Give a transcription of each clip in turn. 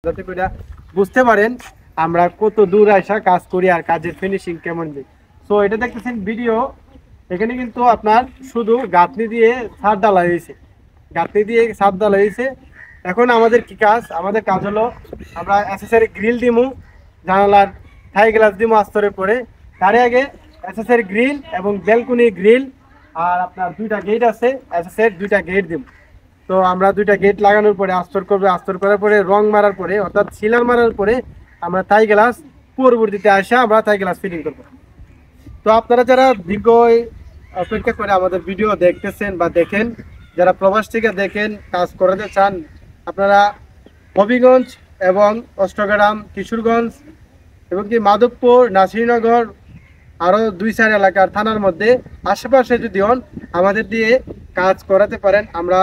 যাতে করে বুঝতে পারেন আমরা কত দূর আসা কাজ করি আর কাজের ফিনিশিং কেমন যায়। সো এটা দেখতেছেন ভিডিও, এখানে কিন্তু আপনার শুধু গাঁথনি দিয়ে ছাদ ঢালাই হয়েছে, গাঁথনি দিয়ে ছাদ ঢালাই হয়েছে। এখন আমাদের কি কাজ? আমাদের কাজ হলো আমরা এসএসআর গ্রিল দিমু, জানালার থাই গ্লাস দিমু আস্তরের পরে। তার আগে এসএসআর গ্রিল এবং ব্যালকনি গ্রিল আর আপনার দুইটা গেট আছে, এসএসআর দুইটা গেট দিব। তো আমরা দুইটা গেট লাগানোর পরে আস্তর করবে, আস্তর করার পরে রং মারার পরে অর্থাৎ সিলার মারার পরে আমরা থাই গ্লাস পরবর্তীতে আসে আমরা থাই গ্লাস ফিটিং করবো। তো আপনারা যারা দীর্ঘ অপেক্ষা করে আমাদের ভিডিও দেখতেছেন বা দেখেন, যারা প্রবাস থেকে দেখেন কাজ করাতে চান, আপনারা হবিগঞ্জ এবং অষ্টগ্রাম, কিশোরগঞ্জ এবং কি মাধবপুর, নাসিরনগর আরও 2-4 এলাকার থানার মধ্যে আশেপাশে যদি হন আমাদের দিয়ে কাজ করাতে পারেন। আমরা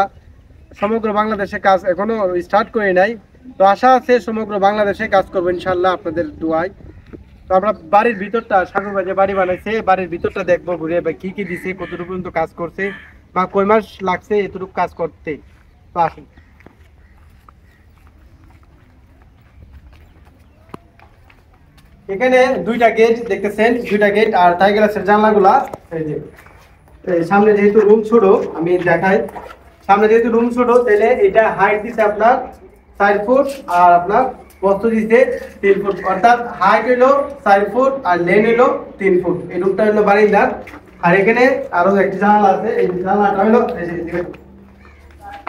সমগ্র বাংলাদেশে কাজ এখনো স্টার্ট করি নাই, তো আশা আছে সমগ্র বাংলাদেশে কাজ করবো ইনশাল্লাহ আপনাদের দোয়ায়। তো আমরা বাড়ির ভিতরটা, সাগরবাজে বাড়ি বানাইছে, বাড়ির ভিতরটা দেখবো ঘুরে বা কি কি দিছে, কতটুকু পর্যন্ত কাজ করছে বা কয় মাস লাগছে এতটুকু কাজ করতে। তো আসুন। এখানে দুইটা গেট দেখতেছেন, দুইটা গেট আর থাই গ্লাসের জানলাগুলা। এই যে সামনে যেহেতু রুম ছোট আমি দেখাই, সামনে যেহেতু রুম ছোট তাহলে এটা হাইট দিছে আপনার 4 ফুট আর আপনার প্রস্থ দিছে 3 ফুট, অর্থাৎ হাইট হলো 4 ফুট আর লেন হলো 3 ফুট। এই রুমটা হলো বারান্দার। আর এখানে আরো একটি জানলা আছে, এই জানলাটা হলো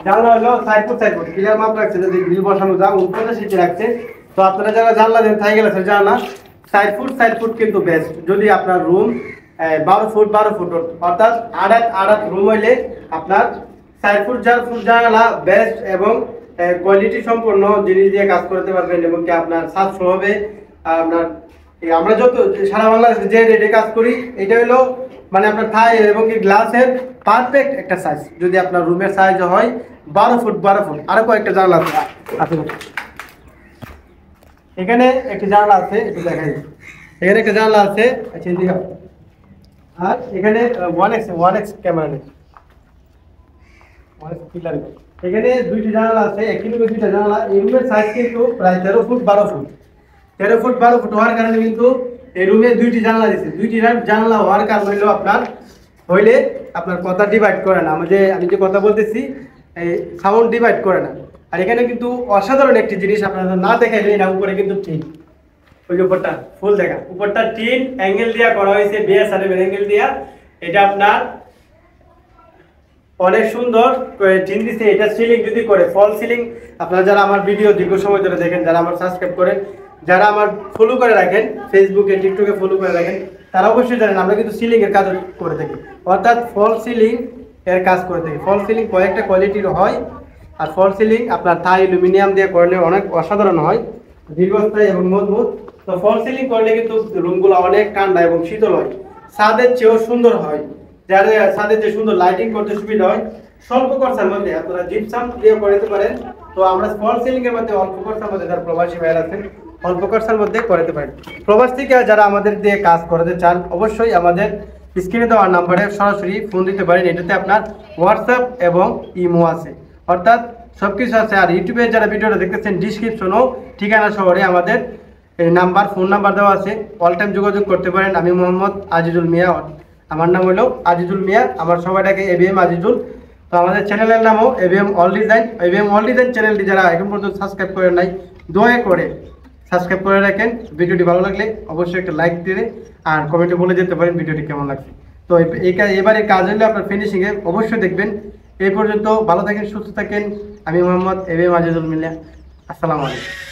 জানলা হলো 4 ফুট 4 ফুট ক্লিয়ার মাপ রাখছে, যদি গ্রিল বসানো যায় উপরে সেটি রাখছে। তো আপনারা যারা জানলা দেন থাই গেছে জানলা 4 ফুট 4 ফুট কিন্তু বেস্ট। যদি আপনার রুম 12 ফুট 12 ফুট অর্থাৎ আড়াত রুম হইলে আপনার 4 ফুট 4 ফুট জানলা বেস্ট এবং কোয়ালিটি সম্পন্ন জিনিস দিয়ে কাজ করতে পারবেন এবং কি আপনার সাশ্রয় হবে। আপনার আমরা যত সারা বাংলাদেশে যে রেটে কাজ করি এটা হলো মানে আপনার থাই এবং কি গ্লাসের পারফেক্ট একটা সাইজ। যদি আপনার রুমের সাইজ হয় 12 ফুট 12 ফুট। আরো কয়েকটা জানলা আছে, এখানে একটি জানলা আছে, একটু দেখাই। এখানে একটা জানলা আছে, আচ্ছা এদিকে। আর এখানে 1x ক্যামেরা নেই, 1x পিলার। এখানে দুইটি জানলা আছে, একটি রুমে দুইটা জানলা। এই রুমের সাইজ কিন্তু প্রায় 13 ফুট 12 ফুট। 13 ফুট 12 ফুট হওয়ার কারণে কিন্তু এই রুমে দুইটি জানলা দিয়েছে। দুইটি জানলা হওয়ার কারণ হইলো আপনার কথা ডিভাইড করে না, আমি যে কথা বলতেছি এই সাউন্ড ডিভাইড করে না। আর এখানে কিন্তু অসাধারণ একটি জিনিস আপনারা না দেখাইলে না, উপরে কিন্তু টিন, ওই যে উপরটা ফুল দেখা, উপরটা টিন অ্যাঙ্গেল দিয়া করা হয়েছে, বিএসআরএম এর অ্যাঙ্গেল দিয়া। এটা আপনার অনেক সুন্দর টিন দিছে। এটা সিলিং যদি করে ফল সিলিং, আপনারা যারা আমার ভিডিও দীর্ঘ সময় ধরে দেখেন, যারা আমার সাবস্ক্রাইব করেন, যারা আমার ফলো করে রাখেন ফেসবুকে টিকটকে ফলো করে রাখেন, তারা অবশ্যই জানেন আমরা কিন্তু সিলিং এর কাজ করে থাকি, অর্থাৎ ফল সিলিং এর কাজ করে থাকি। ফল সিলিং কয়েকটা কোয়ালিটির হয়, আর ফল সিলিং আপনার থাই অ্যালুমিনিয়াম দিয়ে করলে অনেক অসাধারণ হয়, দীর্ঘস্থায়ী এবং মজবুত। তো ফল সিলিং করলে কিন্তু রুমগুলো অনেক ঠান্ডা এবং শীতল হয়, ছাদের চেয়েও সুন্দর হয়। যারা ছাদের যে সুন্দর লাইটিং করতে সুবিধা হয়, স্বল্প খরচার মধ্যে আপনারা জিপসাম দিয়ে করতে পারেন। তো আমরা ফল সিলিং এর মধ্যে অল্প খরচার মধ্যে, যারা প্রবাসী ভাইরা আছেন অল্প খরচার মধ্যে করতে পারেন। প্রবাস থেকে যারা আমাদের দিয়ে কাজ করতে চান অবশ্যই আমাদের স্ক্রিনে দেওয়া নাম্বারে সরাসরি ফোন দিতে পারেন। এটাতে আপনার হোয়াটসঅ্যাপ এবং ইমো আছে, অর্থাৎ সবকিছু আছে। আর ইউটিউবে যারা ভিডিওটা দেখতেছেন ডিসক্রিপশনও ঠিকানা শহরে আমাদের নাম্বার, ফোন নাম্বার দেওয়া আছে, অল টাইম যোগাযোগ করতে পারেন। আমি মোহাম্মদ আজিজুল মিয়া, আমার নাম হলো আজিজুল মিয়া, আমার সবাইটাকে এবিএম আজিজুল। তো আমাদের চ্যানেলের নামও ABM all design. ABM all design চ্যানেলটি যারা এখন পর্যন্ত সাবস্ক্রাইব করেন নাই, দয়া করে সাবস্ক্রাইব করে রাখেন। ভিডিওটি ভালো লাগলে অবশ্যই একটা লাইক দিয়ে আর কমেন্টে বলে যেতে পারেন ভিডিওটি কেমন লাগছে। তো এবারে কাজ হলে আপনার ফিনিশিংয়ে অবশ্যই দেখবেন। এই পর্যন্ত ভালো থাকেন, সুস্থ থাকেন। আমি মোহাম্মদ এবিএম আজিজুল মিয়া, আসসালামু আলাইকুম।